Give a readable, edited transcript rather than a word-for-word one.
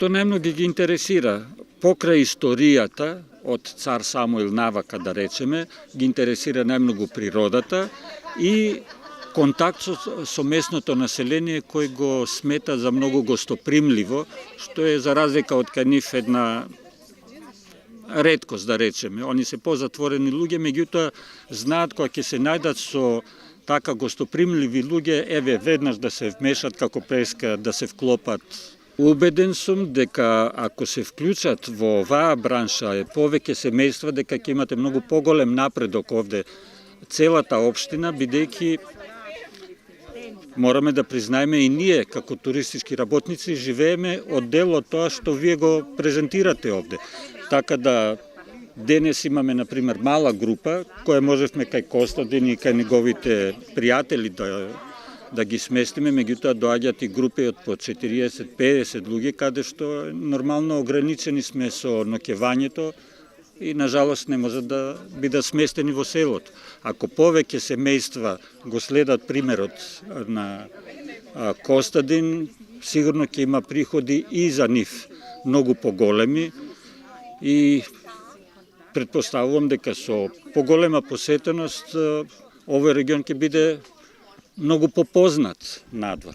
Што најмногу ги интересира? Покрај историјата од цар Самуил навака, да речеме, ги интересира најмногу природата и контакт со местното население кој го смета за многу гостопримливо, што е за разлика од кај нив една реткост, да речеме. Они се позатворени луѓе, меѓутоа знаат кога ќе се најдат со така гостопримливи луѓе, еве веднаш да се вмешат како преска, да се вклопат. Убеден сум дека ако се вклучат во оваа бранша повеќе семејства, дека ќе имате многу поголем напредок овде целата општина, бидејќи мораме да признаеме и ние како туристички работници живееме од дел од тоа што вие го презентирате овде. Така да денес имаме, например, мала група која можевме кај Костадин и кај неговите пријатели да ги сместиме, меѓутоа доаѓаат и групи од по 40-50 луѓе, каде што нормално ограничени сме со ноќевањето и на жалост не може да бидат сместени во селото. Ако повеќе семејства го следат примерот на Костадин, сигурно ќе има приходи и за нив многу поголеми и претпоставувам дека со поголема посетеност овој регион ќе биде многу попознат надвор.